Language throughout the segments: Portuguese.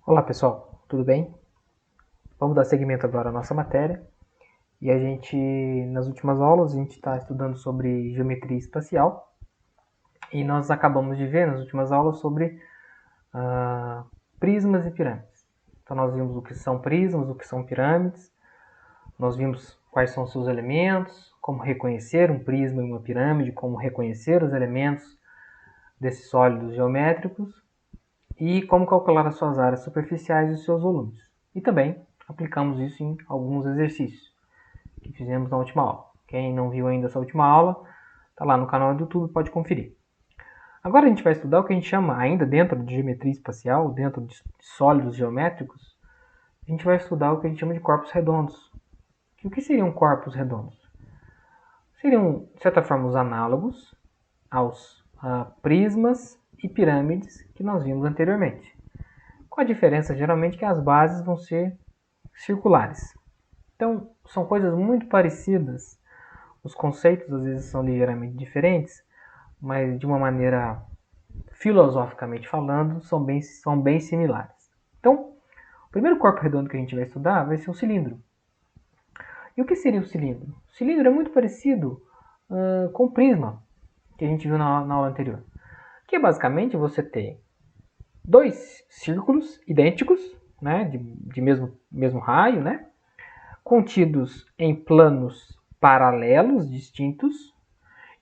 Olá pessoal, tudo bem? Vamos dar seguimento agora à nossa matéria. E nas últimas aulas, a gente está estudando sobre geometria espacial. E nós acabamos de ver nas últimas aulas sobre prismas e pirâmides. Então nós vimos o que são prismas, o que são pirâmides. Nós vimos quais são os seus elementos, como reconhecer um prisma e uma pirâmide, como reconhecer os elementos desses sólidos geométricos e como calcular as suas áreas superficiais e os seus volumes. E também aplicamos isso em alguns exercícios que fizemos na última aula. Quem não viu ainda essa última aula, está lá no canal do YouTube, pode conferir. Agora a gente vai estudar o que a gente chama, ainda dentro de geometria espacial, dentro de sólidos geométricos, a gente vai estudar o que a gente chama de corpos redondos. O que seriam corpos redondos? Seriam, de certa forma, os análogos aos prismas e pirâmides que nós vimos anteriormente. Com a diferença, geralmente, que as bases vão ser circulares. Então, são coisas muito parecidas. Os conceitos, às vezes, são ligeiramente diferentes, mas, de uma maneira filosoficamente falando, são bem similares. Então, o primeiro corpo redondo que a gente vai estudar vai ser o cilindro. E o que seria o cilindro? O cilindro é muito parecido com o prisma, que a gente viu na aula anterior. Que basicamente você tem dois círculos idênticos, né, de mesmo raio, né, contidos em planos paralelos distintos,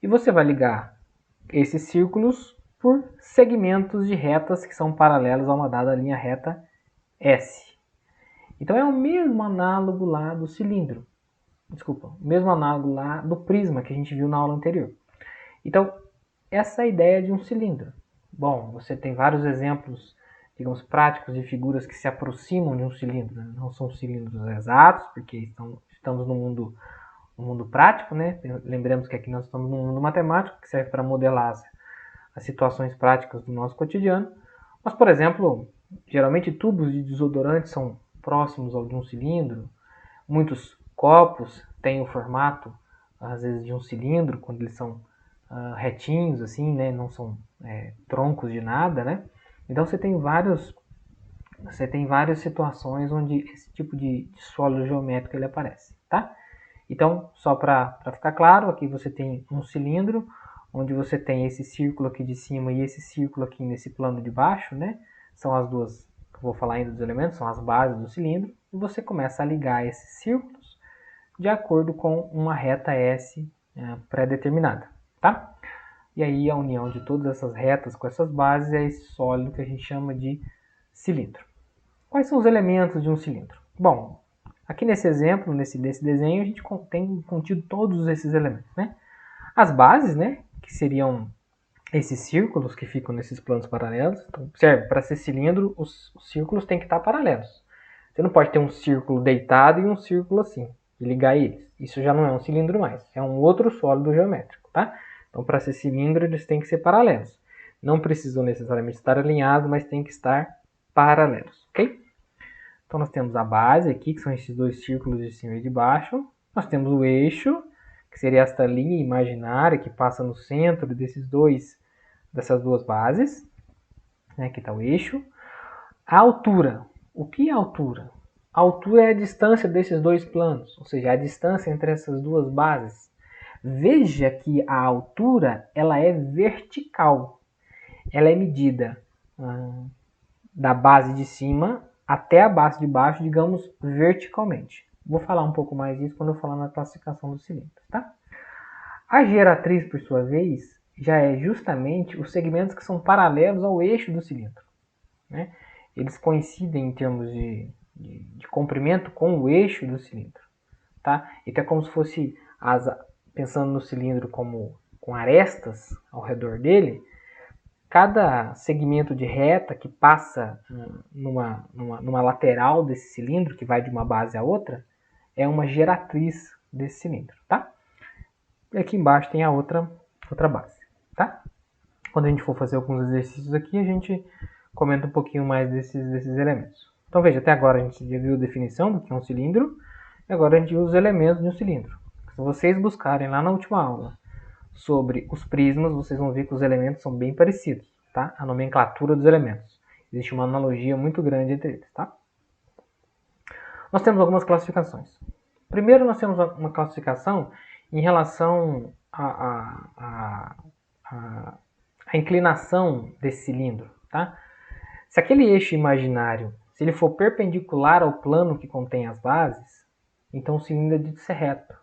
e você vai ligar esses círculos por segmentos de retas que são paralelos a uma dada linha reta S. Então é o mesmo análogo lá do cilindro. Desculpa, o mesmo análogo lá do prisma que a gente viu na aula anterior. Então, essa é a ideia de um cilindro. Bom, você tem vários exemplos, digamos, práticos de figuras que se aproximam de um cilindro. Né? Não são cilindros exatos, porque estamos no mundo prático, né? Lembremos que aqui nós estamos no mundo matemático, que serve para modelar as situações práticas do nosso cotidiano. Mas, por exemplo, geralmente tubos de desodorante são próximos ao de um cilindro. Muitos copos têm o formato, às vezes, de um cilindro, quando eles são retinhos, assim, né? Não são troncos de nada, né? Então você tem várias situações onde esse tipo de sólido geométrico ele aparece, tá? Então, só para ficar claro, aqui você tem um cilindro, onde você tem esse círculo aqui de cima e esse círculo aqui nesse plano de baixo, né? São as duas, que eu vou falar ainda dos elementos, são as bases do cilindro, e você começa a ligar esses círculos de acordo com uma reta S pré-determinada, tá? E aí a união de todas essas retas com essas bases é esse sólido que a gente chama de cilindro. Quais são os elementos de um cilindro? Bom, aqui nesse exemplo, nesse desenho, a gente tem contido todos esses elementos, né? As bases, né, que seriam esses círculos que ficam nesses planos paralelos. Então, serve para ser cilindro, os círculos têm que estar paralelos. Você não pode ter um círculo deitado e um círculo assim, e ligar eles. Isso já não é um cilindro mais, é um outro sólido geométrico, tá? Então, para ser cilindro, eles têm que ser paralelos. Não precisam necessariamente estar alinhados, mas têm que estar paralelos, ok? Então, nós temos a base aqui, que são esses dois círculos de cima e de baixo. Nós temos o eixo, que seria esta linha imaginária que passa no centro dessas duas bases. Aqui está o eixo. A altura. O que é a altura? A altura é a distância desses dois planos, ou seja, a distância entre essas duas bases. Veja que a altura ela é vertical. Ela é medida da base de cima até a base de baixo, digamos, verticalmente. Vou falar um pouco mais disso quando eu falar na classificação dos cilindros, tá? A geratriz, por sua vez, já é justamente os segmentos que são paralelos ao eixo do cilindro, né? Eles coincidem em termos de comprimento com o eixo do cilindro, tá? Então é como se fosse, pensando no cilindro como com arestas ao redor dele, cada segmento de reta que passa numa lateral desse cilindro, que vai de uma base a outra, é uma geratriz desse cilindro, tá? E aqui embaixo tem a outra base, tá? Quando a gente for fazer alguns exercícios aqui, a gente comenta um pouquinho mais desses elementos. Então veja, até agora a gente já viu a definição do que é um cilindro, e agora a gente viu os elementos de um cilindro. Se vocês buscarem lá na última aula sobre os prismas, vocês vão ver que os elementos são bem parecidos, tá? A nomenclatura dos elementos. Existe uma analogia muito grande entre eles, tá? Nós temos algumas classificações. Primeiro, nós temos uma classificação em relação à inclinação desse cilindro, tá? Se aquele eixo imaginário, se ele for perpendicular ao plano que contém as bases, então o cilindro é dito ser reto.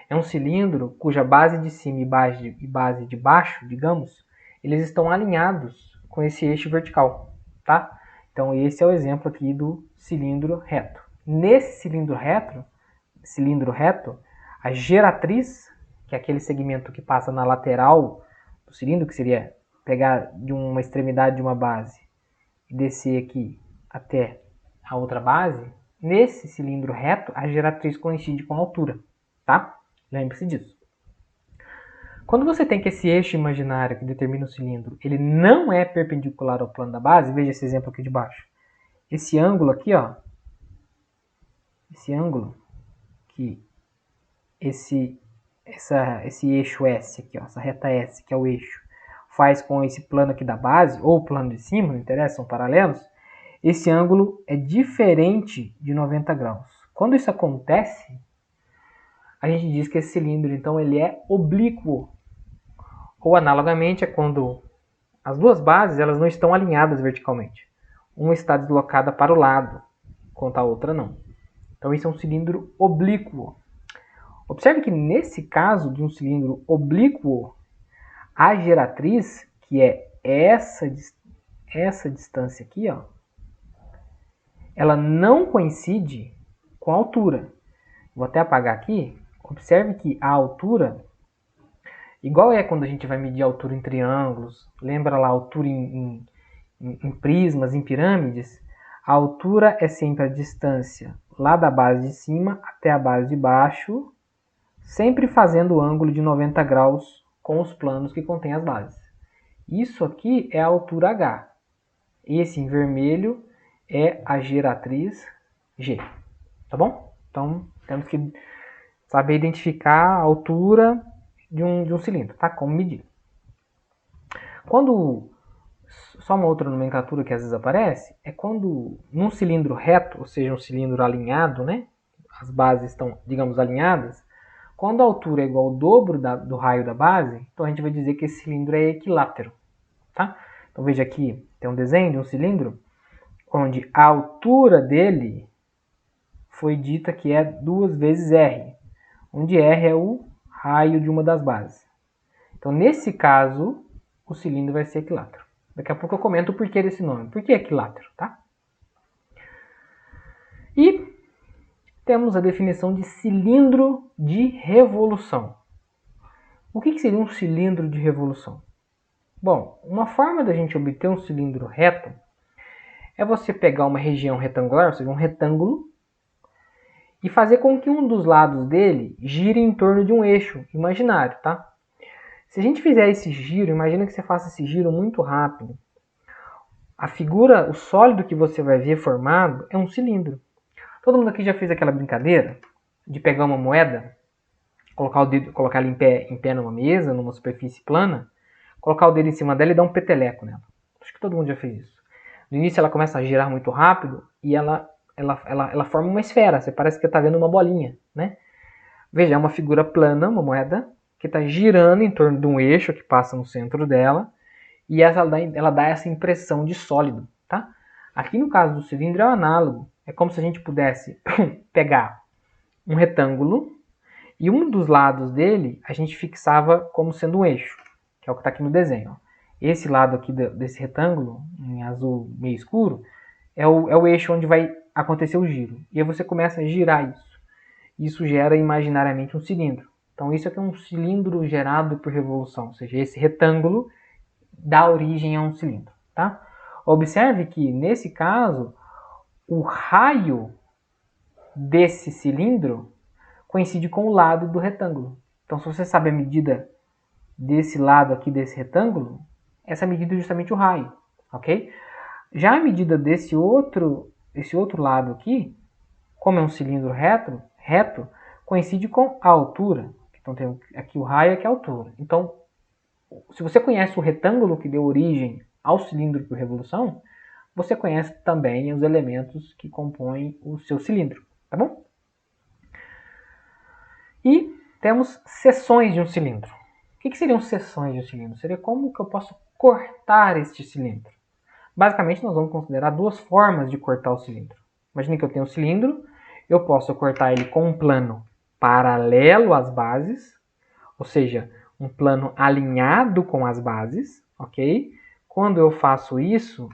É um cilindro cuja base de cima e base de baixo, digamos, eles estão alinhados com esse eixo vertical, tá? Então esse é o exemplo aqui do cilindro reto. Nesse cilindro reto, a geratriz, que é aquele segmento que passa na lateral do cilindro, que seria pegar de uma extremidade de uma base e descer aqui até a outra base, nesse cilindro reto, a geratriz coincide com a altura, tá? Lembre-se disso. Quando você tem que esse eixo imaginário que determina o cilindro, ele não é perpendicular ao plano da base, veja esse exemplo aqui de baixo. Esse ângulo aqui, ó, esse ângulo que esse eixo S aqui, ó, essa reta S, que é o eixo, faz com esse plano aqui da base, ou o plano de cima, não interessa, são paralelos, esse ângulo é diferente de 90 graus. Quando isso acontece, a gente diz que esse cilindro, então, ele é oblíquo. Ou, analogamente, é quando as duas bases elas não estão alinhadas verticalmente. Uma está deslocada para o lado, enquanto a outra não. Então, isso é um cilindro oblíquo. Observe que, nesse caso de um cilindro oblíquo, a geratriz, que é essa distância aqui, ó, ela não coincide com a altura. Vou até apagar aqui. Observe que a altura, igual é quando a gente vai medir a altura em triângulos, lembra lá a altura em prismas, em pirâmides? A altura é sempre a distância lá da base de cima até a base de baixo, sempre fazendo o ângulo de 90 graus com os planos que contêm as bases. Isso aqui é a altura H. Esse em vermelho é a geratriz G. Tá bom? Então, temos que saber identificar a altura de um cilindro, tá? Como medir. Só uma outra nomenclatura que às vezes aparece, é quando num cilindro reto, ou seja, um cilindro alinhado, né? As bases estão, digamos, alinhadas. Quando a altura é igual ao dobro do raio da base, então a gente vai dizer que esse cilindro é equilátero, tá? Então veja aqui, tem um desenho de um cilindro, onde a altura dele foi dita que é 2 vezes R, onde R é o raio de uma das bases. Então, nesse caso, o cilindro vai ser equilátero. Daqui a pouco eu comento o porquê desse nome. Por que equilátero, tá? E temos a definição de cilindro de revolução. O que seria um cilindro de revolução? Bom, uma forma da gente obter um cilindro reto é você pegar uma região retangular, ou seja, um retângulo, e fazer com que um dos lados dele gire em torno de um eixo imaginário, tá? Se a gente fizer esse giro, imagina que você faça esse giro muito rápido. A figura, o sólido que você vai ver formado é um cilindro. Todo mundo aqui já fez aquela brincadeira de pegar uma moeda, colocar o dedo, colocar ela em pé numa mesa, numa superfície plana, colocar o dedo em cima dela e dar um peteleco nela. Acho que todo mundo já fez isso. No início ela começa a girar muito rápido e ela forma uma esfera. Você parece que está vendo uma bolinha, né? Veja, é uma figura plana, uma moeda, que está girando em torno de um eixo que passa no centro dela e ela dá essa impressão de sólido, tá? Aqui no caso do cilindro é o análogo. É como se a gente pudesse pegar um retângulo e um dos lados dele a gente fixava como sendo um eixo, que é o que está aqui no desenho. Esse lado aqui desse retângulo, em azul meio escuro, é o eixo onde vai acontecer o giro. E aí você começa a girar isso. Isso gera imaginariamente um cilindro. Então isso aqui é um cilindro gerado por revolução, ou seja, esse retângulo dá origem a um cilindro, tá? Observe que nesse caso o raio desse cilindro coincide com o lado do retângulo. Então se você sabe a medida desse lado aqui desse retângulo, essa medida é justamente o raio, ok? Já a medida desse outro lado aqui, como é um cilindro reto, coincide com a altura. Então tem aqui o raio, aqui a altura. Então, se você conhece o retângulo que deu origem ao cilindro por revolução, você conhece também os elementos que compõem o seu cilindro, tá bom? E temos seções de um cilindro. O que seriam seções de um cilindro? Seria como que eu posso cortar este cilindro. Basicamente, nós vamos considerar duas formas de cortar o cilindro. Imagine que eu tenho um cilindro, eu posso cortar ele com um plano paralelo às bases, ou seja, um plano alinhado com as bases, ok? Quando eu faço isso,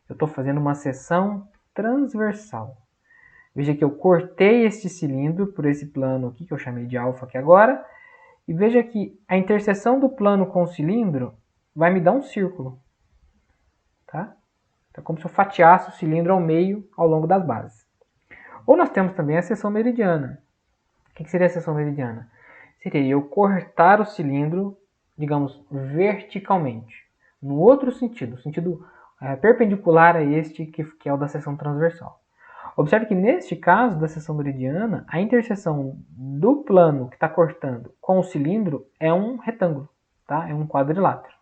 eu estou fazendo uma seção transversal. Veja que eu cortei este cilindro por esse plano aqui, que eu chamei de alfa aqui agora, e veja que a interseção do plano com o cilindro vai me dar um círculo, tá? É como se eu fatiasse o cilindro ao meio ao longo das bases. Ou nós temos também a seção meridiana. O que seria a seção meridiana? Seria eu cortar o cilindro, digamos, verticalmente. No outro sentido, o sentido perpendicular a este que é o da seção transversal. Observe que neste caso da seção meridiana, a interseção do plano que está cortando com o cilindro é um retângulo, tá? É um quadrilátero.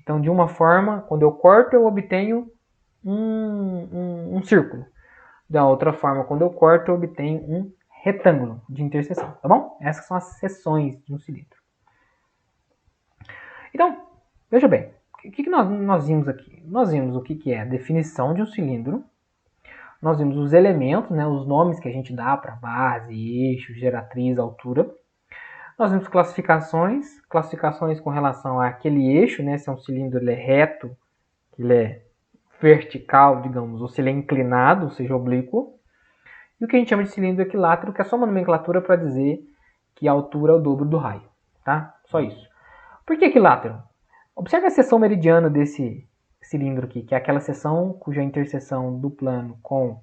Então, de uma forma, quando eu corto, eu obtenho um círculo. Da outra forma, quando eu corto, eu obtenho um retângulo de interseção, tá bom? Essas são as seções de um cilindro. Então, veja bem, o que nós vimos aqui? Nós vimos o que é a definição de um cilindro, nós vimos os elementos, né, os nomes que a gente dá para base, eixo, geratriz, altura. Nós vimos classificações com relação àquele eixo, né, se é um cilindro ele é reto, ele é vertical, digamos, ou se ele é inclinado, ou seja, oblíquo. E o que a gente chama de cilindro equilátero, que é só uma nomenclatura para dizer que a altura é o dobro do raio, tá? Só isso. Por que equilátero? Observe a seção meridiana desse cilindro aqui, que é aquela seção cuja interseção do plano com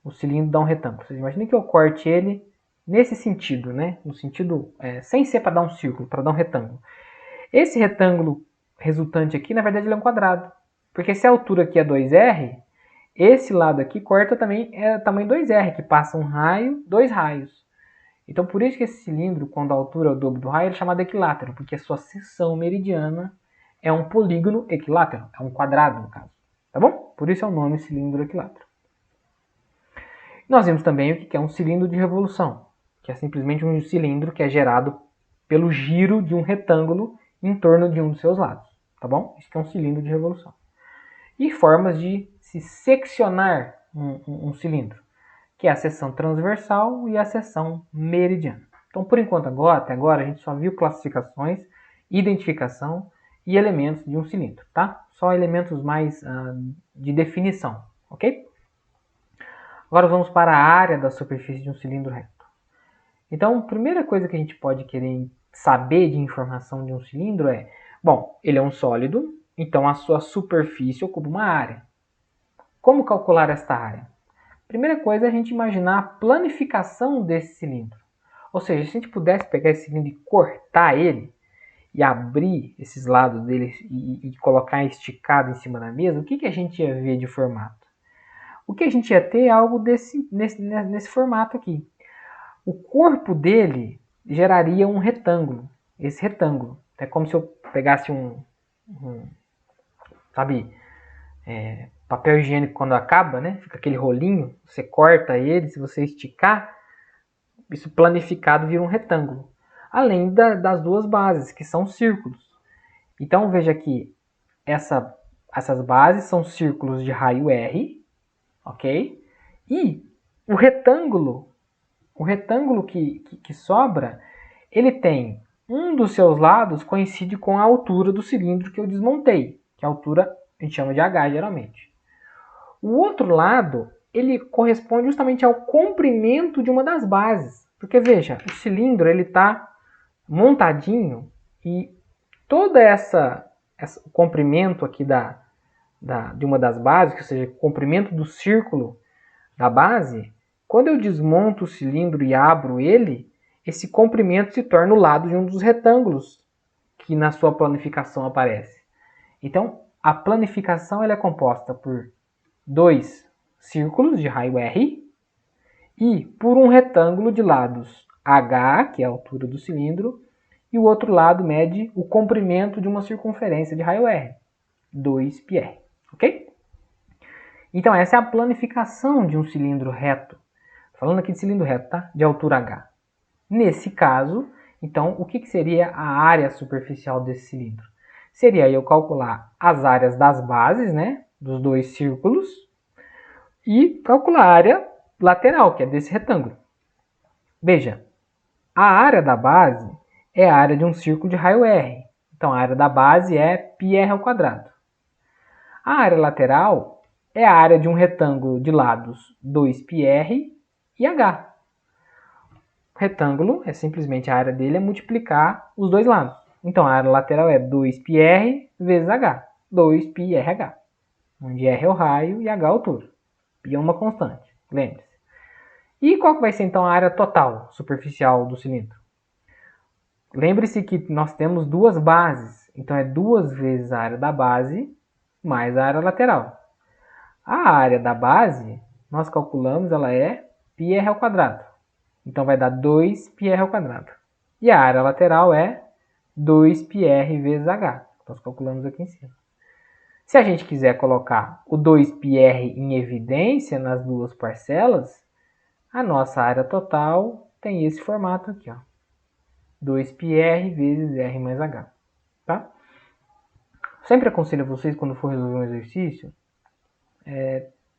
o cilindro dá um retângulo. Vocês imaginem que eu corte ele nesse sentido, né? No sentido, sem ser para dar um círculo, para dar um retângulo. Esse retângulo resultante aqui, na verdade, ele é um quadrado. Porque se a altura aqui é 2R, esse lado aqui corta também é tamanho 2R, que passa um raio, dois raios. Então, por isso que esse cilindro, quando a altura é o dobro do raio, ele é chamado equilátero, porque a sua seção meridiana é um polígono equilátero, é um quadrado, no caso. Tá bom? Por isso é o nome cilindro equilátero. Nós vimos também o que é um cilindro de revolução, que é simplesmente um cilindro que é gerado pelo giro de um retângulo em torno de um dos seus lados. Tá bom? Isso que é um cilindro de revolução. E formas de se seccionar um cilindro, que é a seção transversal e a seção meridiana. Então, por enquanto, até agora, a gente só viu classificações, identificação e elementos de um cilindro, tá? Só elementos mais de definição, ok? Agora vamos para a área da superfície de um cilindro reto. Então, a primeira coisa que a gente pode querer saber de informação de um cilindro é, bom, ele é um sólido, então a sua superfície ocupa uma área. Como calcular esta área? Primeira coisa é a gente imaginar a planificação desse cilindro. Ou seja, se a gente pudesse pegar esse cilindro e cortar ele, e abrir esses lados dele e colocar esticado em cima da mesa, o que a gente ia ver de formato? O que a gente ia ter é algo nesse formato aqui. O corpo dele geraria um retângulo. Esse retângulo. É como se eu pegasse sabe, papel higiênico quando acaba, né? Fica aquele rolinho, você corta ele, se você esticar, isso planificado vira um retângulo. Além das duas bases, que são círculos. Então veja que essas bases são círculos de raio R, ok? E o retângulo que sobra, ele tem um dos seus lados coincide com a altura do cilindro que eu desmontei, que a altura a gente chama de H geralmente. O outro lado, ele corresponde justamente ao comprimento de uma das bases. Porque veja, o cilindro ele está montadinho e todo o comprimento aqui de uma das bases, ou seja, o comprimento do círculo da base, quando eu desmonto o cilindro e abro ele, esse comprimento se torna o lado de um dos retângulos que na sua planificação aparece. Então, a planificação ela é composta por dois círculos de raio R e por um retângulo de lados H, que é a altura do cilindro, e o outro lado mede o comprimento de uma circunferência de raio R, 2πr, ok? Então, essa é a planificação de um cilindro reto. Falando aqui de cilindro reto, tá? De altura H. Nesse caso, então, o que seria a área superficial desse cilindro? Seria eu calcular as áreas das bases, né? Dos dois círculos. E calcular a área lateral, que é desse retângulo. Veja, a área da base é a área de um círculo de raio R. Então, a área da base é πr ao quadrado. A área lateral é a área de um retângulo de lados 2πr e h. O retângulo é simplesmente a área dele é multiplicar os dois lados. Então, a área lateral é 2πr vezes h. 2πrh. Onde r é o raio e h é a altura. Π é uma constante, lembre-se. E qual que vai ser então a área total superficial do cilindro? Lembre-se que nós temos duas bases, então é 2 vezes a área da base mais a área lateral. A área da base, nós calculamos, ela é πr ao quadrado. Então vai dar 2πr ao quadrado. E a área lateral é 2πr vezes h. Nós calculamos aqui em cima. Se a gente quiser colocar o 2πr em evidência nas duas parcelas, a nossa área total tem esse formato aqui, ó. 2πr vezes r mais h. Tá? Sempre aconselho a vocês, quando for resolver um exercício,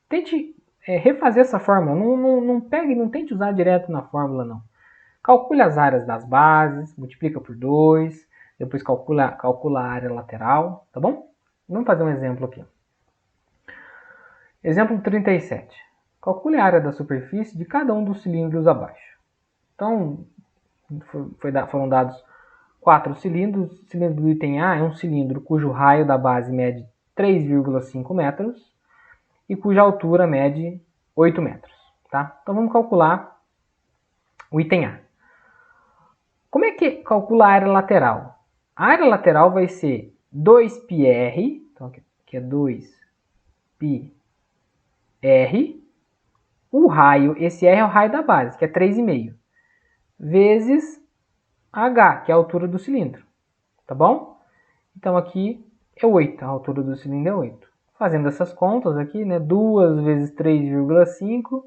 tente refazer essa fórmula. Não pegue, não tente usar direto na fórmula, não. Calcule as áreas das bases, multiplica por 2, depois calcula a área lateral, tá bom? Vamos fazer um exemplo aqui. Exemplo 37. Calcule a área da superfície de cada um dos cilindros abaixo. Então, foram dados 4 cilindros. O cilindro do item A é um cilindro cujo raio da base mede 3,5 metros e cuja altura mede 8 metros. Tá? Então, vamos calcular o item A. Como é que calcula a área lateral? A área lateral vai ser 2πr, então aqui é 2πr, o raio, esse R é o raio da base, que é 3,5, vezes h, que é a altura do cilindro, tá bom? Então aqui é 8, a altura do cilindro é 8. Fazendo essas contas aqui, né, 2 vezes 3,5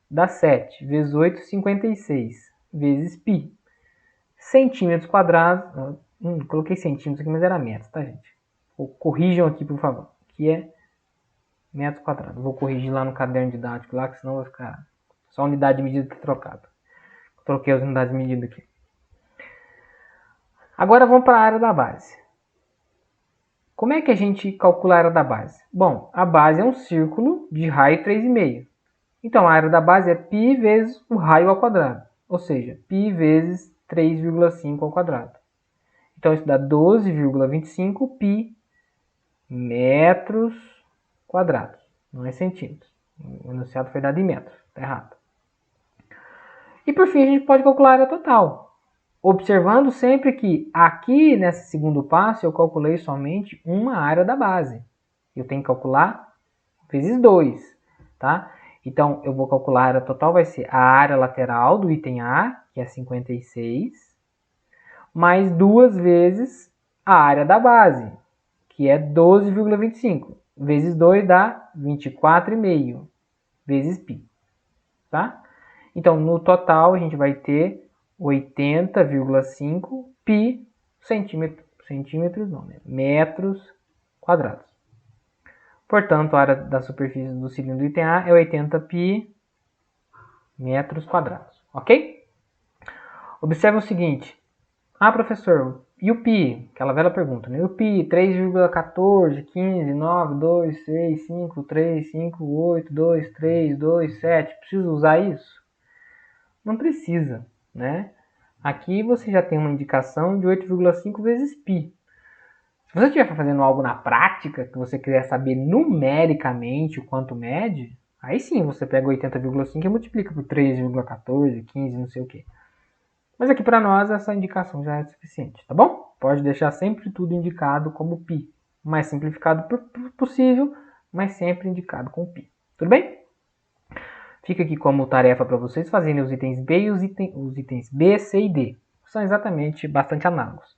dá 7, vezes 8, 56, vezes π. Centímetros quadrados, coloquei centímetros aqui, mas era metros, tá, gente? Corrijam aqui, por favor, que é metros quadrados. Vou corrigir lá no caderno didático, lá, que senão vai ficar só a unidade de medida que trocado. Troquei as unidades de medida aqui. Agora vamos para a área da base. Como é que a gente calcula a área da base? Bom, a base é um círculo de raio 3,5. Então, a área da base é π vezes o raio ao quadrado. Ou seja, π vezes 3,5 ao quadrado. Então, isso dá 12,25 π metros quadrados. Não é centímetros. O enunciado foi dado em metros. Está errado. E, por fim, a gente pode calcular a área total. Observando sempre que aqui, nesse segundo passo, eu calculei somente uma área da base. Eu tenho que calcular vezes 2, tá? Então, eu vou calcular a área total, vai ser a área lateral do item A, que é 56, mais 2 vezes a área da base, que é 12,25. Vezes 2 dá 24,5, vezes π, tá? Então, no total, a gente vai ter 80,5 π centímetros não, né? Metros quadrados. Portanto, a área da superfície do cilindro do item A é 80 π metros quadrados, ok? Observe o seguinte. Ah, professor, e o π? Aquela velha pergunta, né? E o π? 3,14, 15, 9, 2, 6, 5, 3, 5, 8, 2, 3, 2, 7. Preciso usar isso? Não precisa, né? Aqui você já tem uma indicação de 8,5 vezes π. Se você estiver fazendo algo na prática, que você quiser saber numericamente o quanto mede, aí sim você pega 80,5 e multiplica por 3,14, 15, não sei o que. Mas aqui para nós essa indicação já é suficiente, tá bom? Pode deixar sempre tudo indicado como π. O mais simplificado possível, mas sempre indicado com π. Tudo bem? Fica aqui como tarefa para vocês fazerem os itens B e os itens B, C e D. São exatamente bastante análogos.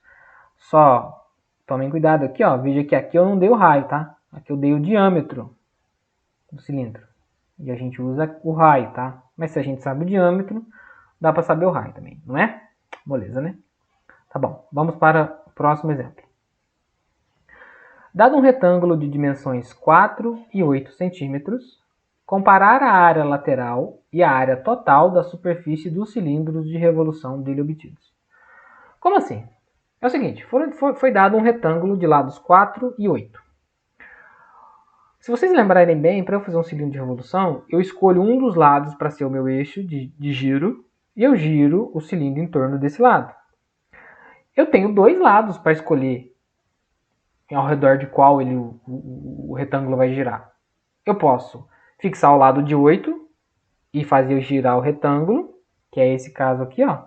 Só tomem cuidado aqui, ó. Veja que aqui eu não dei o raio, tá? Aqui eu dei o diâmetro. do cilindro. E a gente usa o raio, tá? Mas se a gente sabe o diâmetro, dá para saber o raio também, não é? Beleza, né? Tá bom, vamos para o próximo exemplo. Dado um retângulo de dimensões 4 e 8 centímetros, comparar a área lateral e a área total da superfície dos cilindros de revolução dele obtidos. Como assim? É o seguinte, foi dado um retângulo de lados 4 e 8. Se vocês lembrarem bem, para eu fazer um cilindro de revolução, eu escolho um dos lados para ser o meu eixo de giro e eu giro o cilindro em torno desse lado. Eu tenho dois lados para escolher ao redor de qual o retângulo vai girar. Eu posso fixar o lado de 8 e fazer girar o retângulo, que é esse caso aqui, ó.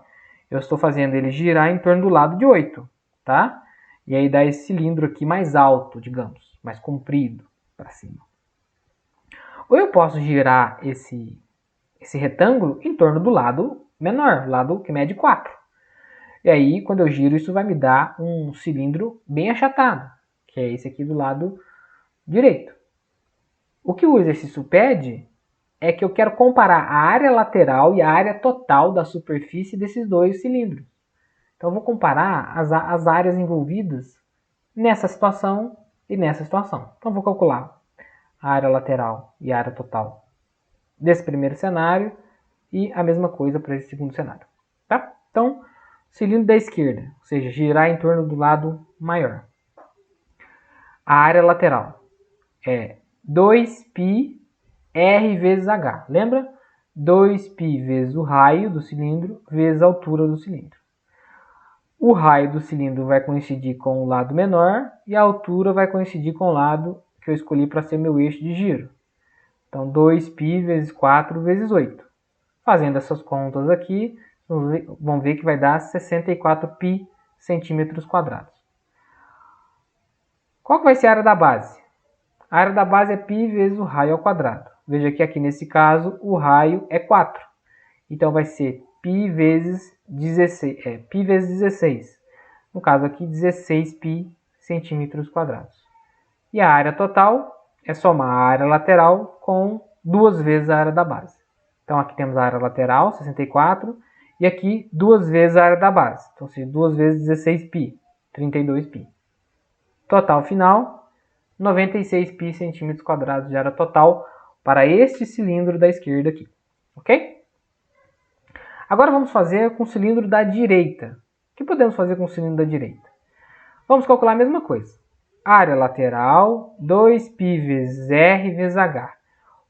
Eu estou fazendo ele girar em torno do lado de 8, tá? E aí dá esse cilindro aqui mais alto, digamos, mais comprido para cima. Ou eu posso girar esse retângulo em torno do lado menor, lado que mede 4. E aí, quando eu giro, isso vai me dar um cilindro bem achatado, que é esse aqui do lado direito. O que o exercício pede é que eu quero comparar a área lateral e a área total da superfície desses dois cilindros. Então, eu vou comparar as áreas envolvidas nessa situação e nessa situação. Então, eu vou calcular a área lateral e a área total desse primeiro cenário e a mesma coisa para esse segundo cenário. Tá? Então, cilindro da esquerda, ou seja, girar em torno do lado maior. A área lateral é 2πr vezes h. Lembra? 2π vezes o raio do cilindro vezes a altura do cilindro. O raio do cilindro vai coincidir com o lado menor e a altura vai coincidir com o lado que eu escolhi para ser meu eixo de giro. Então, 2π vezes 4 vezes 8. Fazendo essas contas aqui, vão ver que vai dar 64π centímetros quadrados. Qual que vai ser a área da base? A área da base é π vezes o raio ao quadrado. Veja que aqui nesse caso o raio é 4. Então vai ser π vezes 16. No caso aqui, 16π centímetros quadrados. E a área total é somar a área lateral com 2 vezes a área da base. Então aqui temos a área lateral, 64, e aqui 2 vezes a área da base. Então, se 2 vezes 16π, 32π. Total final, 96π centímetros quadrados de área total para este cilindro da esquerda aqui. Ok? Agora vamos fazer com o cilindro da direita. O que podemos fazer com o cilindro da direita? Vamos calcular a mesma coisa. Área lateral, 2π vezes r vezes h.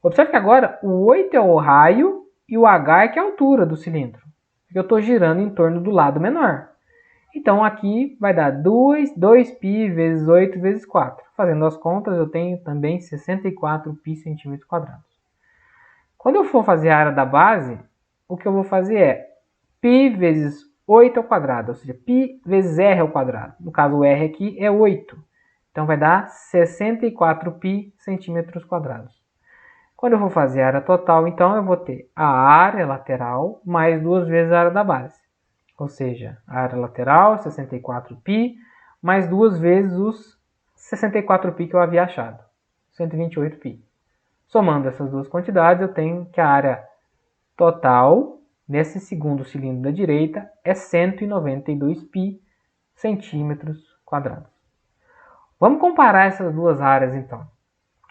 Observe que agora o 8 é o raio e o h é que é a altura do cilindro. Porque eu estou girando em torno do lado menor. Então aqui vai dar 2π vezes 8 vezes 4. Fazendo as contas, eu tenho também 64π centímetros quadrados. Quando eu for fazer a área da base, o que eu vou fazer é π vezes 8 ao quadrado, ou seja, π vezes r ao quadrado. No caso, o r aqui é 8. Então vai dar 64π centímetros quadrados. Quando eu for fazer a área total, então eu vou ter a área lateral mais 2 vezes a área da base. Ou seja, a área lateral, 64π, mais 2 vezes os 64π que eu havia achado, 128π. Somando essas duas quantidades, eu tenho que a área total, nesse segundo cilindro da direita, é 192π centímetros quadrados. Vamos comparar essas duas áreas, então.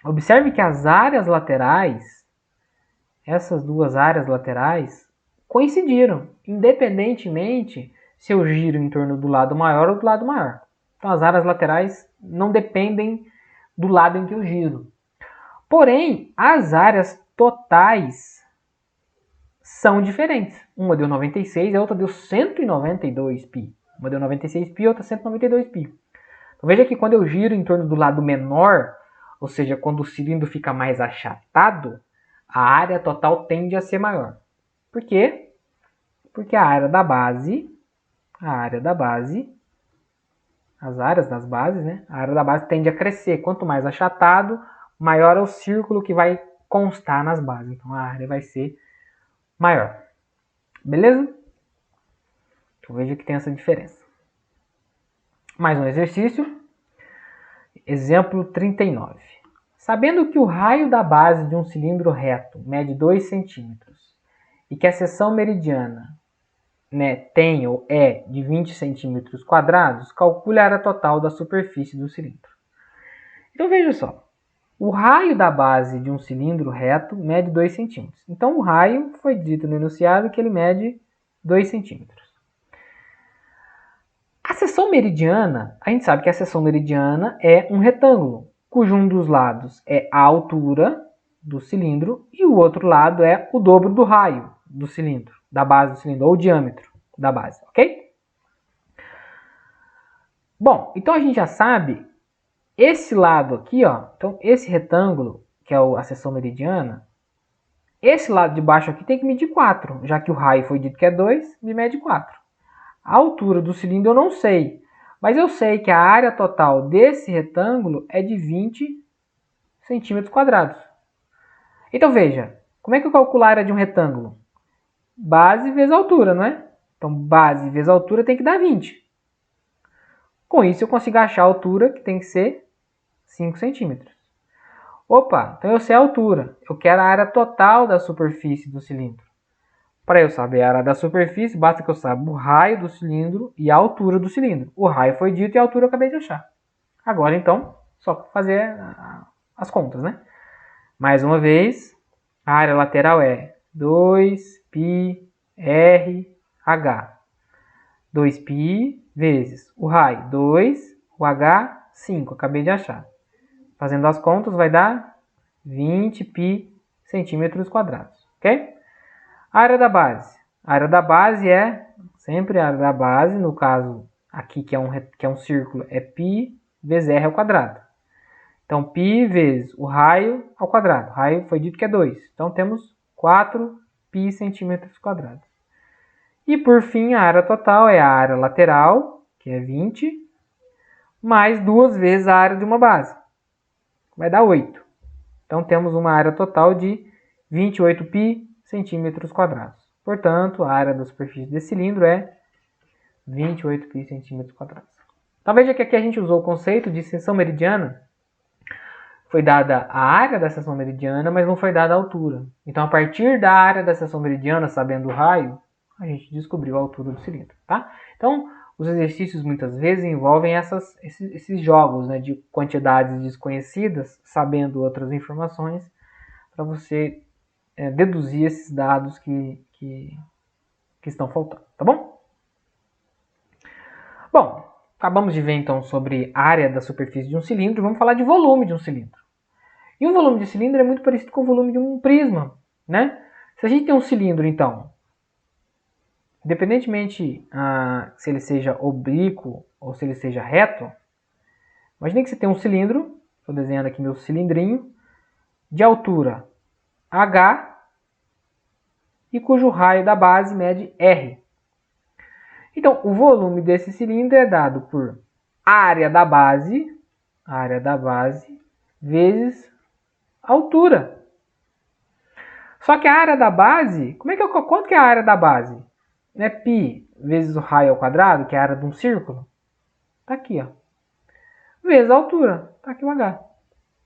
Observe que as áreas laterais, essas duas áreas laterais, coincidiram, independentemente se eu giro em torno do lado maior ou do lado maior. Então, as áreas laterais não dependem do lado em que eu giro. Porém, as áreas totais são diferentes. Uma deu 96 e a outra deu 192π. Uma deu 96π e a outra 192π. Então, veja que quando eu giro em torno do lado menor, ou seja, quando o cilindro fica mais achatado, a área total tende a ser maior. Por quê? Porque a área da base, as áreas das bases, né? A área da base tende a crescer. Quanto mais achatado, maior é o círculo que vai constar nas bases. Então a área vai ser maior. Beleza? Então veja que tem essa diferença. Mais um exercício. Exemplo 39. Sabendo que o raio da base de um cilindro reto mede 2 centímetros e que a seção meridiana, né, tem ou é de 20 centímetros quadrados, calcule a área total da superfície do cilindro. Então veja só, o raio da base de um cilindro reto mede 2 centímetros. Então o raio foi dito no enunciado que ele mede 2 centímetros. A seção meridiana, a gente sabe que a seção meridiana é um retângulo, cujo um dos lados é a altura do cilindro e o outro lado é o dobro do raio do cilindro, da base do cilindro, ou o diâmetro da base, ok? Bom, então a gente já sabe esse lado aqui, ó, então esse retângulo, que é a seção meridiana, esse lado de baixo aqui tem que medir 4, já que o raio foi dito que é 2, me mede 4. A altura do cilindro eu não sei, mas eu sei que a área total desse retângulo é de 20 centímetros quadrados. Então veja, como é que eu calculo a área de um retângulo? Base vezes altura, não é? Então base vezes altura tem que dar 20. Com isso eu consigo achar a altura, que tem que ser 5 centímetros. Opa, então eu sei a altura. Eu quero a área total da superfície do cilindro. Para eu saber a área da superfície, basta que eu saiba o raio do cilindro e a altura do cilindro. O raio foi dito e a altura eu acabei de achar. Agora, então, só fazer as contas, né? Mais uma vez, a área lateral é 2πrh. 2π vezes o raio, 2, o h, 5. Acabei de achar. Fazendo as contas, vai dar 20π centímetros quadrados, ok? A área da base. A área da base é sempre a área da base, no caso aqui que é um círculo, é π vezes r ao quadrado. Então, π vezes o raio ao quadrado. O raio foi dito que é 2. Então, temos 4π centímetros quadrados. E, por fim, a área total é a área lateral, que é 20, mais 2 vezes a área de uma base. Vai dar 8. Então, temos uma área total de 28π centímetros quadrados. Portanto, a área da superfície desse cilindro é 28π centímetros quadrados. Então, veja que aqui a gente usou o conceito de seção meridiana. Foi dada a área da seção meridiana, mas não foi dada a altura. Então, a partir da área da seção meridiana, sabendo o raio, a gente descobriu a altura do cilindro, tá? Então, os exercícios muitas vezes envolvem esses jogos, né, de quantidades desconhecidas, sabendo outras informações, para você deduzir esses dados que estão faltando, tá bom? Bom, acabamos de ver então sobre a área da superfície de um cilindro, vamos falar de volume de um cilindro. E um volume de cilindro é muito parecido com o volume de um prisma, né? Se a gente tem um cilindro, então, independentemente se ele seja oblíquo ou se ele seja reto, imagine que você tem um cilindro, estou desenhando aqui meu cilindrinho, de altura h e cujo raio da base mede r. Então, o volume desse cilindro é dado por área da base vezes altura. Só que a área da base, quanto que é a área da base? Não é π vezes o raio ao quadrado, que é a área de um círculo? Está aqui, ó. Vezes a altura, está aqui o h.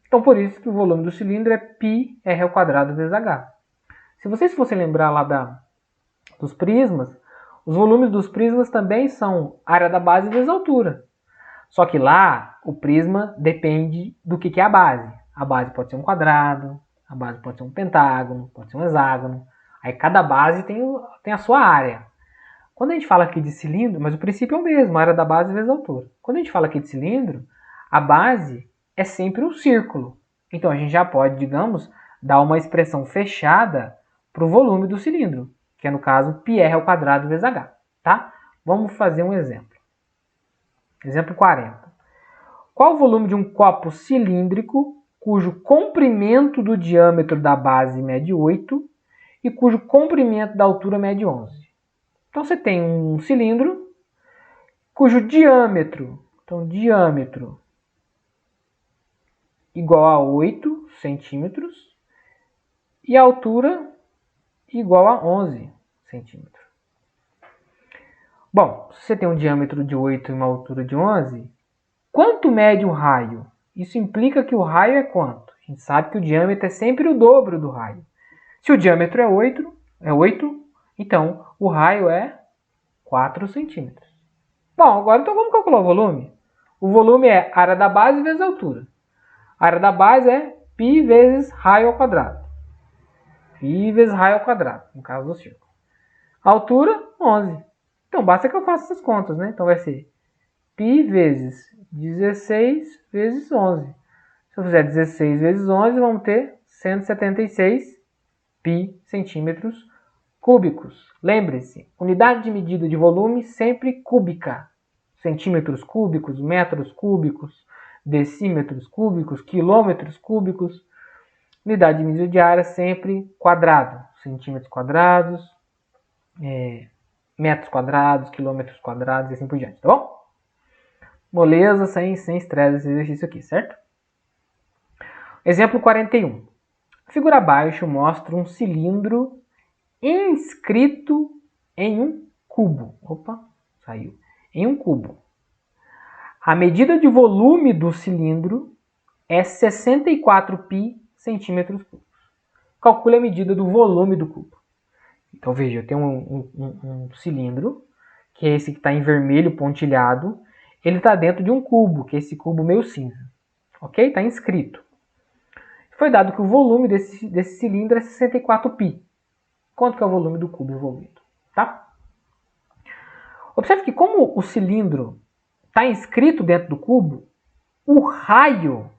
Então, por isso que o volume do cilindro é πr ao quadrado vezes h. Se vocês fossem lembrar lá dos prismas, os volumes dos prismas também são área da base vezes altura. Só que lá, o prisma depende do que é a base. A base pode ser um quadrado, a base pode ser um pentágono, pode ser um hexágono. Aí cada base tem a sua área. Quando a gente fala aqui de cilindro, mas o princípio é o mesmo, a área da base vezes a altura. Quando a gente fala aqui de cilindro, a base é sempre um círculo. Então a gente já pode, digamos, dar uma expressão fechada para o volume do cilindro, que é no caso πr ao quadrado vezes h. Tá? Vamos fazer um exemplo. Exemplo 40. Qual o volume de um copo cilíndrico cujo comprimento do diâmetro da base mede 8 e cujo comprimento da altura mede 11? Então você tem um cilindro cujo diâmetro, igual a 8 centímetros e a altura igual a 11 centímetros. Bom, se você tem um diâmetro de 8 e uma altura de 11, quanto mede o raio? Isso implica que o raio é quanto? A gente sabe que o diâmetro é sempre o dobro do raio. Se o diâmetro é 8, então o raio é 4 centímetros. Bom, agora então vamos calcular o volume. O volume é área da base vezes a altura. A área da base é π vezes raio ao quadrado. Π vezes raio ao quadrado, no caso do círculo. A altura, 11. Então basta que eu faça essas contas, né? Então vai ser π vezes 16 vezes 11. Se eu fizer 16 vezes 11, vamos ter 176 π centímetros cúbicos. Lembre-se, unidade de medida de volume sempre cúbica. Centímetros cúbicos, metros cúbicos, decímetros cúbicos, quilômetros cúbicos. Unidade de medida de área sempre quadrado. Centímetros quadrados, metros quadrados, quilômetros quadrados e assim por diante, tá bom? Moleza, sem estresse esse exercício aqui, certo? Exemplo 41. A figura abaixo mostra um cilindro inscrito em um cubo. Opa, saiu. Em um cubo. A medida de volume do cilindro é 64 π centímetros cúbicos. Calcule a medida do volume do cubo. Então veja, eu tenho um cilindro, que é esse que está em vermelho pontilhado. Ele está dentro de um cubo, que é esse cubo meio cinza. Ok? Está inscrito. Foi dado que o volume desse cilindro é 64 π. Quanto que é o volume do cubo envolvido? Tá? Observe que como o cilindro está inscrito dentro do cubo, o raio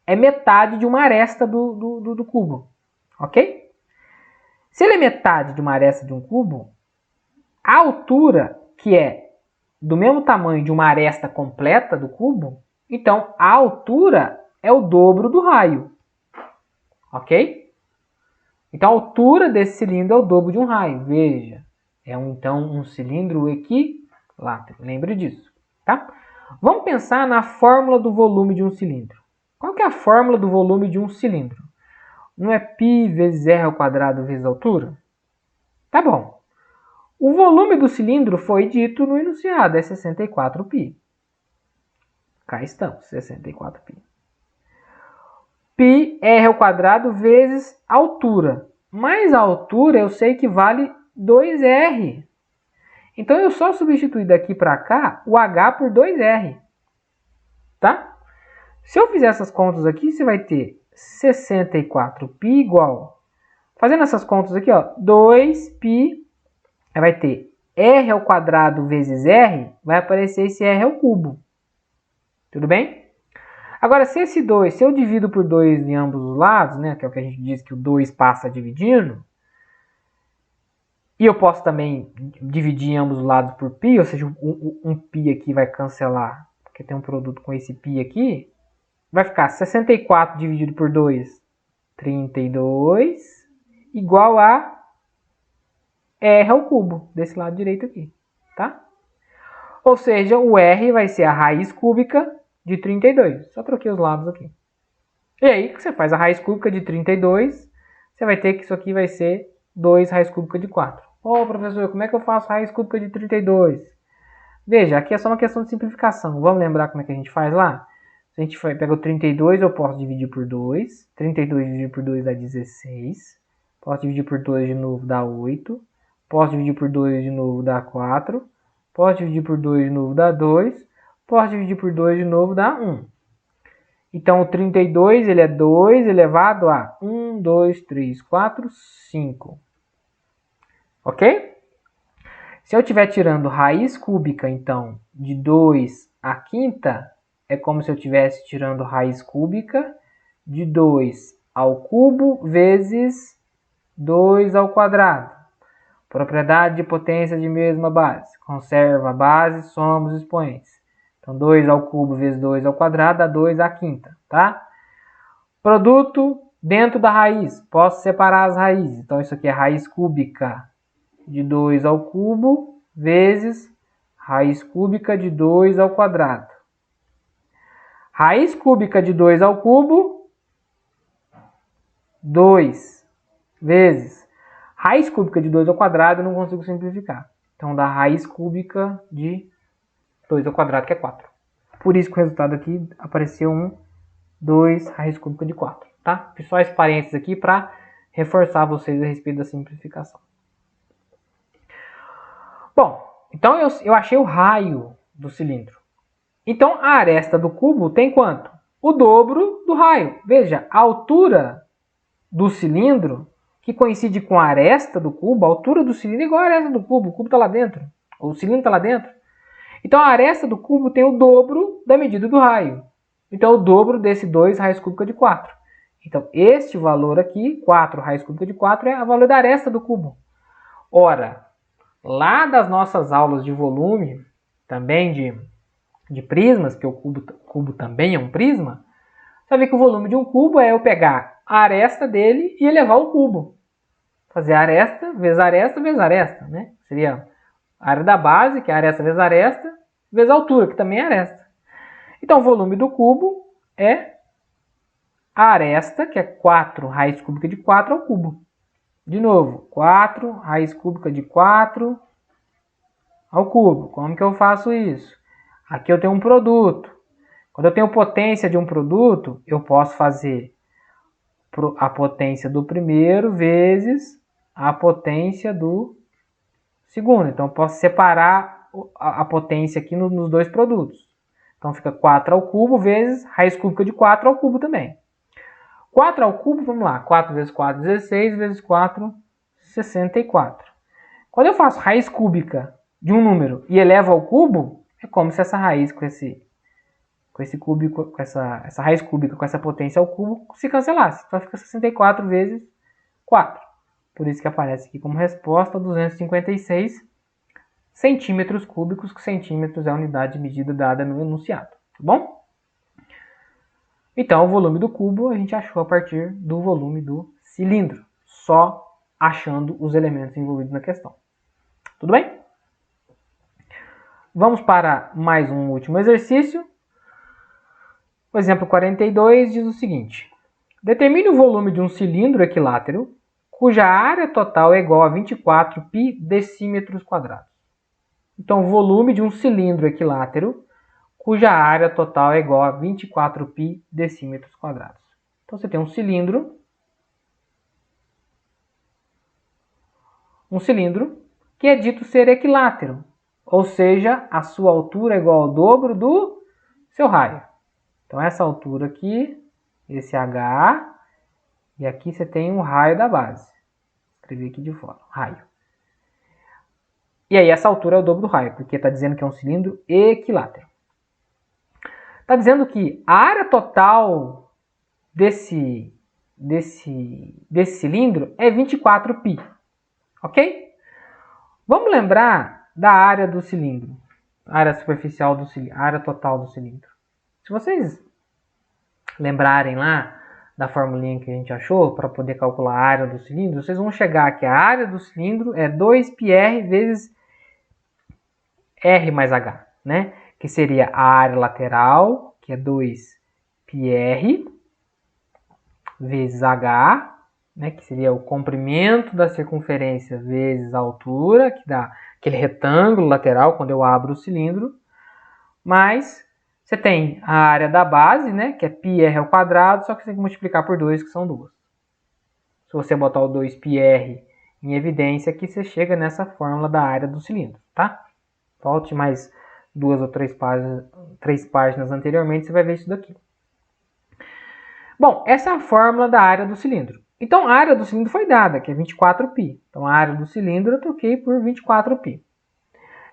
é metade de uma aresta do cubo. Ok? Se ele é metade de uma aresta de um cubo, a altura, que é do mesmo tamanho de uma aresta completa do cubo, então a altura é o dobro do raio. Ok? Então a altura desse cilindro é o dobro de um raio. Veja, é então um cilindro equilátero. Lembre disso. Tá? Vamos pensar na fórmula do volume de um cilindro. Qual que é a fórmula do volume de um cilindro? Não é π vezes r ao quadrado vezes a altura? Tá bom. O volume do cilindro foi dito no enunciado, é 64 π. Cá estamos, 64 π. Π r ao quadrado vezes a altura. Mas a altura eu sei que vale 2r. Então eu só substituir daqui para cá o h por 2r. Tá? Se eu fizer essas contas aqui, você vai ter 64π igual. Fazendo essas contas aqui, ó, 2π, vai ter r ao quadrado vezes r, vai aparecer esse r ao cubo. Tudo bem? Agora, se eu divido por 2 em ambos os lados, né, que é o que a gente diz que o 2 passa dividindo, e eu posso também dividir em ambos os lados por π, ou seja, um π aqui vai cancelar, porque tem um produto com esse π aqui, vai ficar 64 dividido por 2, 32, igual a r ao cubo, desse lado direito aqui, tá? Ou seja, o r vai ser a raiz cúbica de 32. Só troquei os lados aqui. E aí, você faz a raiz cúbica de 32, você vai ter que isso aqui vai ser 2 raiz cúbica de 4. Ô, professor, como é que eu faço raiz cúbica de 32? Veja, aqui é só uma questão de simplificação. Vamos lembrar como é que a gente faz lá? Se a gente pega o 32, eu posso dividir por 2. 32 dividido por 2 dá 16. Posso dividir por 2 de novo, dá 8. Posso dividir por 2 de novo, dá 4. Posso dividir por 2 de novo, dá 2. Posso dividir por 2 de novo, dá 1. Então, o 32 ele é 2 elevado a 1, 2, 3, 4, 5. Ok? Se eu estiver tirando raiz cúbica, então, de 2 à quinta, é como se eu estivesse tirando raiz cúbica de 2 ao cubo vezes 2 ao quadrado. Propriedade de potência de mesma base. Conserva a base, soma os expoentes. Então, 2 ao cubo vezes 2 ao quadrado dá 2 à quinta, tá? Produto dentro da raiz. Posso separar as raízes. Então, isso aqui é raiz cúbica de 2 ao cubo vezes raiz cúbica de 2 ao quadrado. Raiz cúbica de 2 ao cubo, 2 vezes raiz cúbica de 2 ao quadrado, eu não consigo simplificar. Então, dá raiz cúbica de 2 ao quadrado, que é 4. Por isso que o resultado aqui apareceu um 2 raiz cúbica de 4, tá? Fiz só esse parênteses aqui para reforçar vocês a respeito da simplificação. Bom, então eu achei o raio do cilindro. Então a aresta do cubo tem quanto? O dobro do raio. Veja, a altura do cilindro, que coincide com a aresta do cubo, a altura do cilindro é igual a aresta do cubo, o cubo está lá dentro, o cilindro está lá dentro. Então a aresta do cubo tem o dobro da medida do raio. Então o dobro desse 2 raiz cúbica de 4. Então este valor aqui, 4 raiz cúbica de 4, é o valor da aresta do cubo. Ora, lá das nossas aulas de volume, também de prismas, que o cubo também é um prisma, você vai ver que o volume de um cubo é eu pegar a aresta dele e elevar o cubo. Fazer aresta vezes aresta vezes aresta, né? Seria a área da base, que é aresta vezes aresta, vezes a altura, que também é aresta. Então o volume do cubo é a aresta, que é 4 raiz cúbica de 4 ao cubo. De novo, 4 raiz cúbica de 4 ao cubo. Como que eu faço isso? Aqui eu tenho um produto. Quando eu tenho potência de um produto, eu posso fazer a potência do primeiro vezes a potência do segundo. Então eu posso separar a potência aqui nos dois produtos. Então fica 4 ao cubo vezes raiz cúbica de 4 ao cubo também. 4 ao cubo, vamos lá. 4 vezes 4, 16, vezes 4, 64. Quando eu faço raiz cúbica de um número e elevo ao cubo, é como se essa raiz com esse cúbico, com essa raiz cúbica com essa potência ao cubo se cancelasse. Então fica 64 vezes 4. Por isso que aparece aqui como resposta 256 centímetros cúbicos, que centímetros é a unidade de medida dada no enunciado. Tá bom? Então o volume do cubo a gente achou a partir do volume do cilindro, só achando os elementos envolvidos na questão. Tudo bem? Vamos para mais um último exercício. O exemplo 42 diz o seguinte: determine o volume de um cilindro equilátero cuja área total é igual a 24 π decímetros quadrados. Então, o volume de um cilindro equilátero cuja área total é igual a 24 π decímetros quadrados. Então, você tem um cilindro que é dito ser equilátero, ou seja, a sua altura é igual ao dobro do seu raio. Então, essa altura aqui, esse H, e aqui você tem um raio da base. Escrevi aqui de fora, raio. E aí, essa altura é o dobro do raio, porque está dizendo que é um cilindro equilátero. Está dizendo que a área total desse cilindro é 24 π. Ok? Vamos lembrar da área do cilindro. A área superficial do cilindro, a área total do cilindro. Se vocês lembrarem lá da formulinha que a gente achou para poder calcular a área do cilindro, vocês vão chegar que a área do cilindro é 2πr vezes R mais H, né? Que seria a área lateral, que é 2πr, vezes H, né? Que seria o comprimento da circunferência vezes a altura, que dá aquele retângulo lateral quando eu abro o cilindro, mais você tem a área da base, né? Que é πr ao quadrado, só que você tem que multiplicar por 2, que são 2. Se você botar o 2πr em evidência, aqui você chega nessa fórmula da área do cilindro, tá? Volte mais 2 ou 3 páginas anteriormente, você vai ver isso daqui. Bom, essa é a fórmula da área do cilindro. Então, a área do cilindro foi dada, que é 24 π. Então, a área do cilindro eu troquei por 24 π.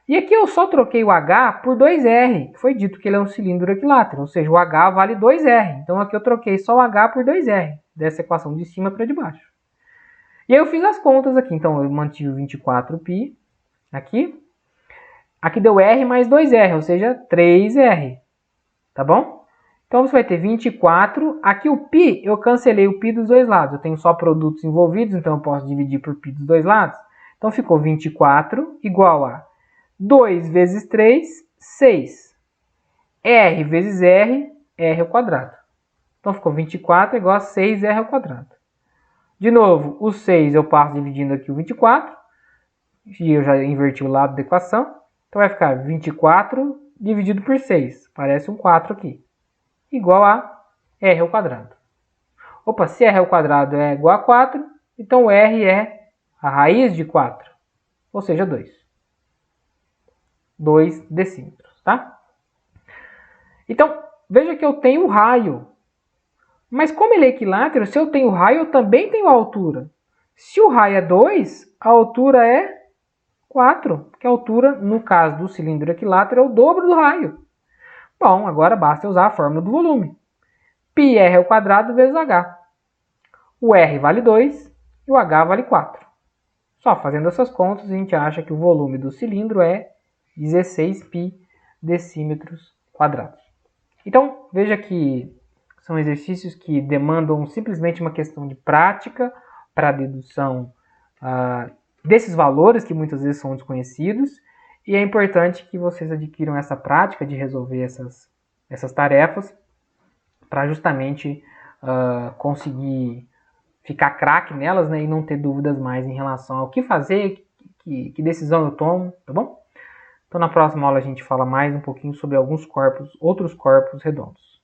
E aqui eu só troquei o H por 2R, que foi dito que ele é um cilindro equilátero, ou seja, o H vale 2R. Então, aqui eu troquei só o H por 2R, dessa equação de cima para de baixo. E aí eu fiz as contas aqui. Então, eu mantive o 24 π aqui. Aqui deu R mais 2R, ou seja, 3R. Tá bom? Então, você vai ter 24. Aqui o π, eu cancelei o π dos dois lados. Eu tenho só produtos envolvidos, então eu posso dividir por π dos dois lados. Então, ficou 24 igual a 2 vezes 3, 6. R vezes R, R ao quadrado. Então, ficou 24 igual a 6R ao quadrado. De novo, o 6 eu passo dividindo aqui o 24. E eu já inverti o lado da equação. Então, vai ficar 24 dividido por 6. Parece um 4 aqui. Igual a R ao quadrado. Opa, se R ao quadrado é igual a 4, então R é a raiz de 4, ou seja, 2. 2 decímetros, tá? Então, veja que eu tenho raio. Mas como ele é equilátero, se eu tenho raio, eu também tenho altura. Se o raio é 2, a altura é 4, porque a altura, no caso do cilindro equilátero, é o dobro do raio. Bom, agora basta usar a fórmula do volume. πr ao quadrado vezes h. O r vale 2 e o h vale 4. Só fazendo essas contas, a gente acha que o volume do cilindro é 16 π decímetros quadrados. Então, veja que são exercícios que demandam simplesmente uma questão de prática para a dedução desses valores que muitas vezes são desconhecidos, e é importante que vocês adquiram essa prática de resolver essas tarefas para justamente conseguir ficar craque nelas, né, e não ter dúvidas mais em relação ao que fazer, que decisão eu tomo, tá bom? Então na próxima aula a gente fala mais um pouquinho sobre outros corpos redondos.